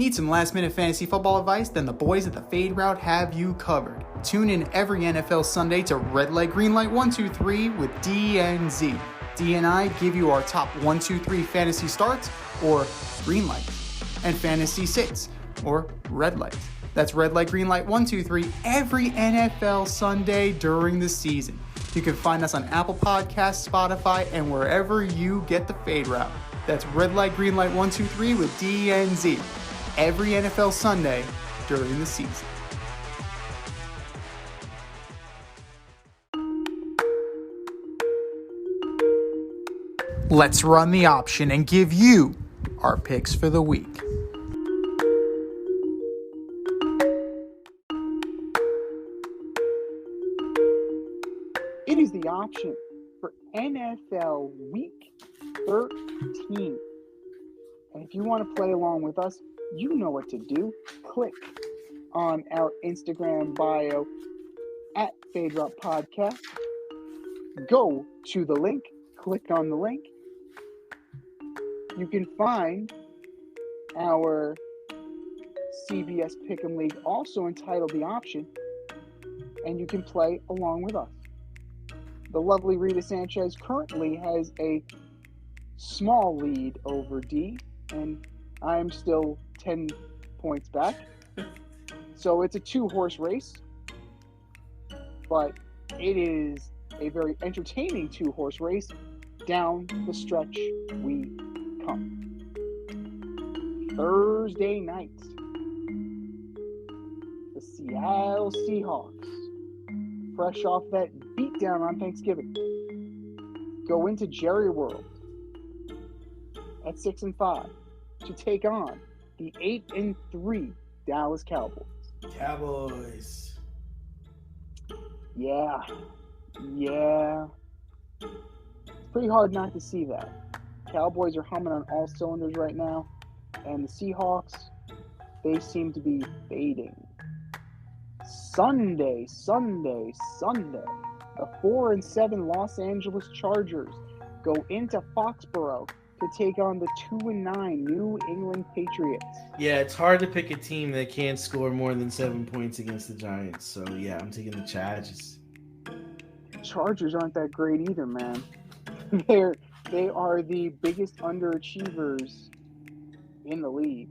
Need some last-minute fantasy football advice? Then the boys at the Fade Route have you covered. Tune in every NFL Sunday to Red Light, Green Light 1, 2, 3 with D and Z. D and I give you our top 1, 2, 3 fantasy starts, or green light, and fantasy sits, or red light. That's Red Light, Green Light 1, 2, 3 every NFL Sunday during the season. You can find us on Apple Podcasts, Spotify, and wherever you get the Fade Route. That's Red Light, Green Light 1, 2, 3 with D and Z. Every NFL Sunday during the season. Let's run the option and give you our picks for the week. It is the option for NFL Week 13. And if you want to play along with us, you know what to do. Click on our Instagram bio at Fade Route Podcast. Go to the link. Click on the link. You can find our CBS Pick'em League also entitled The Option, and you can play along with us. The lovely Rita Sanchez currently has a small lead over D, and I'm still 10 points back. So it's a 2-horse race, but it is a very entertaining 2-horse race. Down the stretch we come. Thursday night, the Seattle Seahawks, fresh off that beatdown on Thanksgiving, go into Jerry World at 6-5 to take on the 8-3 Dallas Cowboys. Cowboys. Yeah. It's pretty hard not to see that. Cowboys are humming on all cylinders right now, and the Seahawks, they seem to be fading. Sunday. The 4-7 Los Angeles Chargers go into Foxborough to take on the 2-9 New England Patriots. Yeah, it's hard to pick a team that can't score more than 7 points against the Giants. So, yeah, I'm taking the Chargers. Chargers aren't that great either, man. They are the biggest underachievers in the league.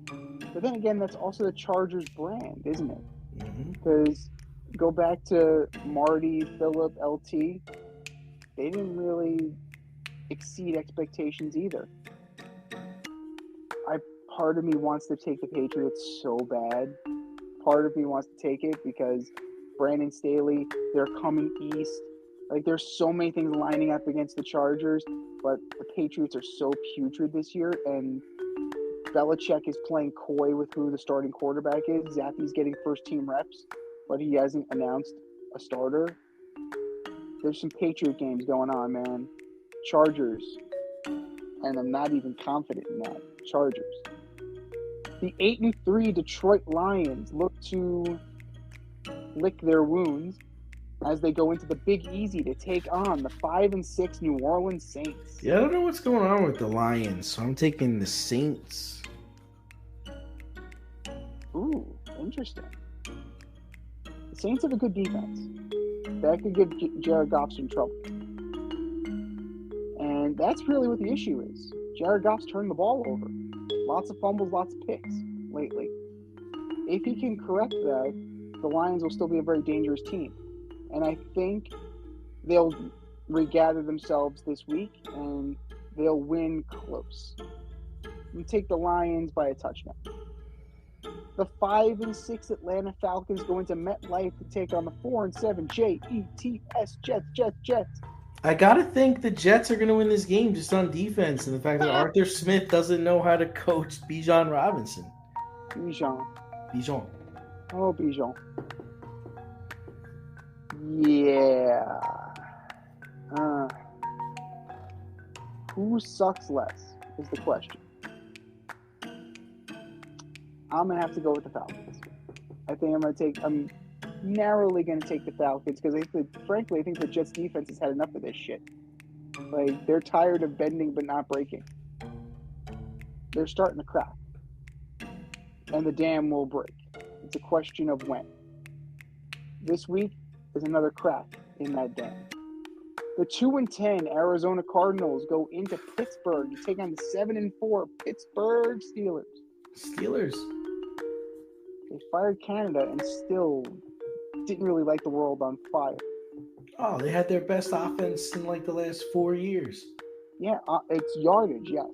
But then again, that's also the Chargers brand, isn't it? Because go back to Marty, Phillip, LT, they didn't really exceed expectations either. Part of me wants to take the Patriots so bad. Part of me wants to take it because Brandon Staley, they're coming east. Like, there's so many things lining up against the Chargers, but the Patriots are so putrid this year, and Belichick is playing coy with who the starting quarterback is. Zappy's getting first-team reps, but he hasn't announced a starter. There's some Patriot games going on, man. Chargers, and I'm not even confident in that. Chargers. The 8-3 Detroit Lions look to lick their wounds as they go into the Big Easy to take on the 5-6 New Orleans Saints. Yeah, I don't know what's going on with the Lions, so I'm taking the Saints. Ooh, interesting. The Saints have a good defense. That could give Jared Goff some trouble. And that's really what the issue is. Jared Goff's turned the ball over. Lots of fumbles, lots of picks lately. If he can correct that, the Lions will still be a very dangerous team. And I think they'll regather themselves this week, and they'll win close. We take the Lions by a touchdown. The 5-6 Atlanta Falcons go into MetLife to take on the 4-7 Jets. I gotta think the Jets are gonna win this game just on defense, and the fact that Arthur Smith doesn't know how to coach Bijan Robinson. Bijan. Oh, Bijan. Yeah. Who sucks less is the question. I'm going to have to go with the Falcons. I'm narrowly going to take the Falcons because frankly, I think the Jets defense has had enough of this shit. Like, they're tired of bending but not breaking. They're starting to crack. and the dam will break. It's a question of when. This week is another crack in that dam. The 2-10 Arizona Cardinals go into Pittsburgh to take on the 7-4 Pittsburgh Steelers. Steelers. They fired Canada and still didn't really light the world on fire. Oh, they had their best offense in like the last 4 years. Yeah, it's yardage, yes.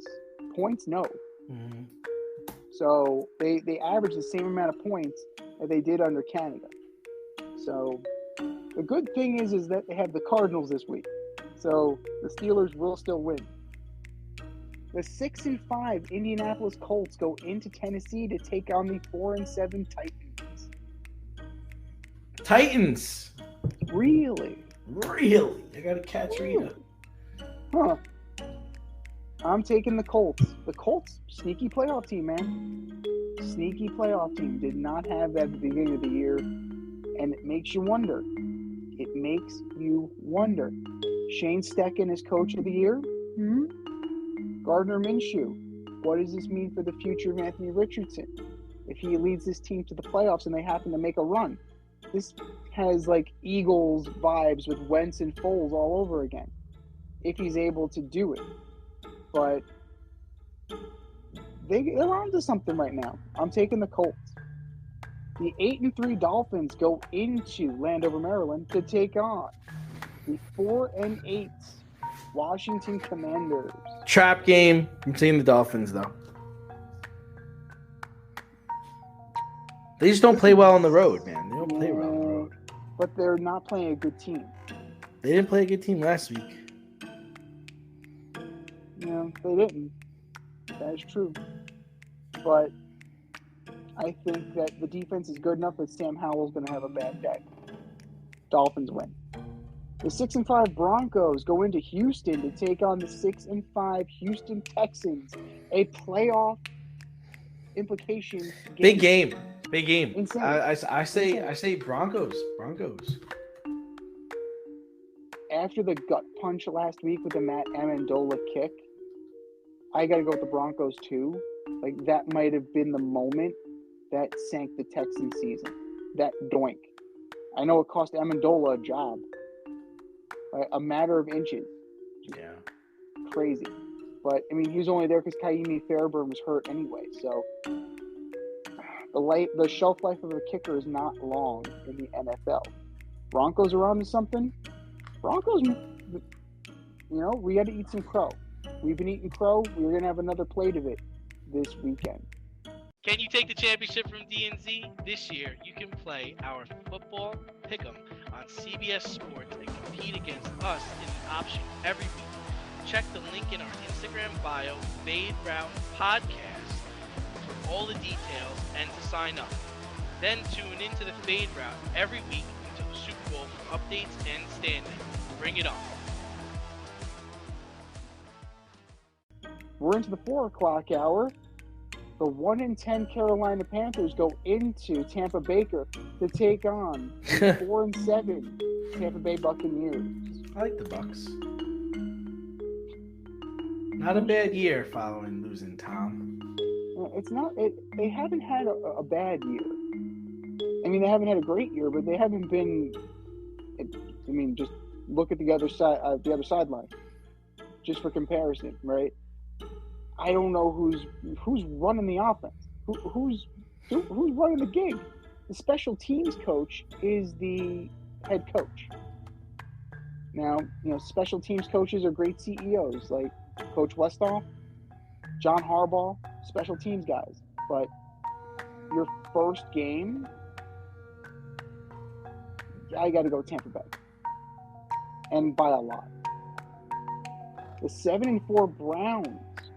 Points, no. Mm-hmm. So they average the same amount of points that they did under Canada. So the good thing is that they have the Cardinals this week. So the Steelers will still win. The 6-5 Indianapolis Colts go into Tennessee to take on the 4-7 Titans. Titans. Really? Really? I got to catch Rita. Huh. I'm taking the Colts. The Colts, sneaky playoff team, man. Sneaky playoff team. Did not have that at the beginning of the year. And it makes you wonder. It makes you wonder. Shane Steichen is coach of the year. Gardner Minshew. What does this mean for the future of Anthony Richardson? If he leads this team to the playoffs and they happen to make a run. This has like Eagles vibes with Wentz and Foles all over again. If he's able to do it. But they're on to something right now. I'm taking the Colts. The 8-3 Dolphins go into Landover, Maryland to take on the 4-8 Washington Commanders. Trap game. I'm taking the Dolphins, though. They just don't play well on the road, man. They don't play well on the road. But they're not playing a good team. They didn't play a good team last week. No, they didn't. That is true. But I think that the defense is good enough that Sam Howell's going to have a bad day. Dolphins win. The 6-5 Broncos go into Houston to take on the 6-5 Houston Texans. A playoff implication game. Big game. Big game. Insane. I say Broncos. Broncos. After the gut punch last week with the Matt Amendola kick, I got to go with the Broncos too. Like, that might have been the moment that sank the Texans season. That doink. I know it cost Amendola a job. A matter of inches. Yeah. Crazy. But, I mean, he was only there because Kaimi Fairburn was hurt anyway. So, the shelf life of a kicker is not long in the NFL. Broncos are on to something. Broncos, we got to eat some crow. We've been eating crow. We're going to have another plate of it this weekend. Can you take the championship from DNZ? This year, you can play our football pick'em on CBS Sports and compete against us in the option every week. Check the link in our Instagram bio, Fade Route Podcast, for all the details and to sign up. Then tune into the Fade Route every week until the Super Bowl for updates and standings. Bring it on. We're into the 4 o'clock hour. The 1-10 Carolina Panthers go into Tampa Baker to take on the 4-7 Tampa Bay Buccaneers. I like the Bucks. Not a bad year following losing Tom. It's not. They haven't had a bad year. I mean, they haven't had a great year, but they haven't been. I mean, just look at the other side, the other sideline, just for comparison, right? I don't know who's running the offense. Who's running the gig? The special teams coach is the head coach. Now, special teams coaches are great CEOs, like Coach Westall, John Harbaugh, special teams guys. But your first game, I got to go Tampa Bay, and by a lot. The 7-4 Browns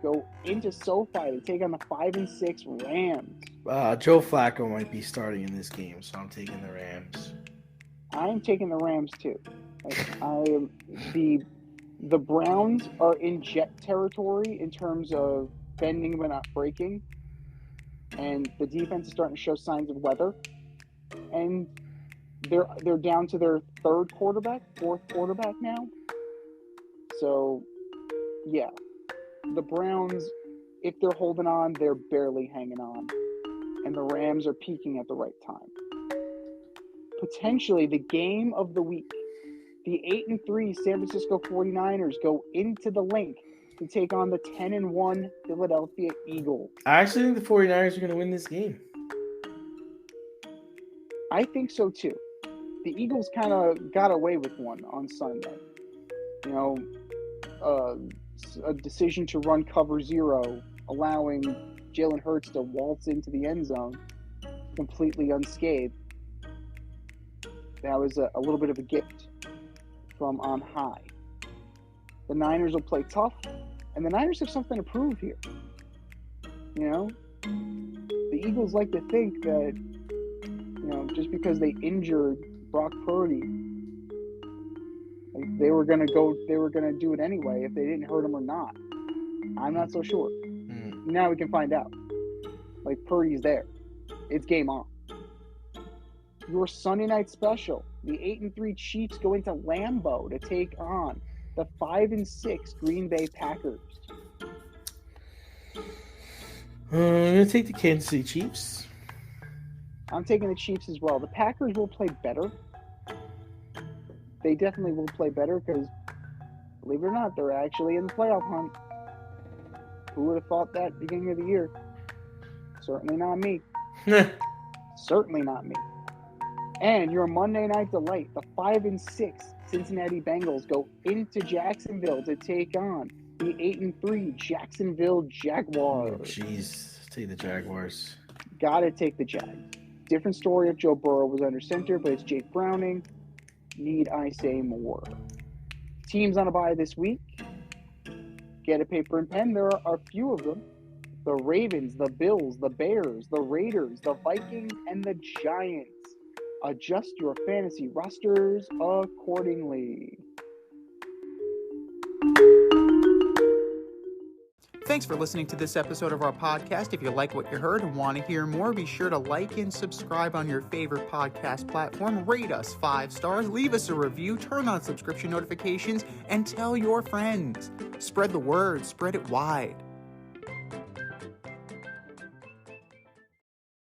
go into SoFi to take on the 5-6 Rams. Joe Flacco might be starting in this game, so I'm taking the Rams. I'm taking the Rams too. The Browns are in jet territory in terms of bending but not breaking, and the defense is starting to show signs of weather. And they're down to their fourth quarterback now. So, yeah. The Browns, if they're holding on, they're barely hanging on. and the Rams are peaking at the right time. Potentially the game of the week. The 8-3 San Francisco 49ers go into the Link to take on the 10-1 Philadelphia Eagles. I actually think the 49ers are going to win this game. I think so too. The Eagles kind of got away with one on Sunday. You know, a decision to run cover 0, allowing Jalen Hurts to waltz into the end zone completely unscathed. That was a little bit of a gift from on high. The Niners will play tough, and the Niners have something to prove here. You know, the Eagles like to think that, you know, just because they injured Brock Purdy, like they were gonna do it anyway if they didn't hurt him or not. I'm not so sure. Now we can find out. Like, Purdy's there. It's game on. Your Sunday night special. The 8-3 Chiefs go into Lambeau to take on the 5-6 Green Bay Packers. I'm going to take the Kansas City Chiefs. I'm taking the Chiefs as well. The Packers will play better. They definitely will play better because, believe it or not, they're actually in the playoff hunt. Who would have thought that beginning of the year? Certainly not me. Certainly not me. And your Monday night delight, the 5-6 Cincinnati Bengals go into Jacksonville to take on the 8-3 Jacksonville Jaguars. Oh, jeez. Take the Jaguars. Gotta take the Jags. Different story if Joe Burrow was under center, but it's Jake Browning. Need I say more? Teams on a bye this week. Get a paper and pen. There are a few of them. The Ravens, the Bills, the Bears, the Raiders, the Vikings, and the Giants. Adjust your fantasy rosters accordingly. Thanks for listening to this episode of our podcast. If you like what you heard and want to hear more, be sure to like and subscribe on your favorite podcast platform. Rate us 5 stars, leave us a review, turn on subscription notifications, and tell your friends. Spread the word, spread it wide.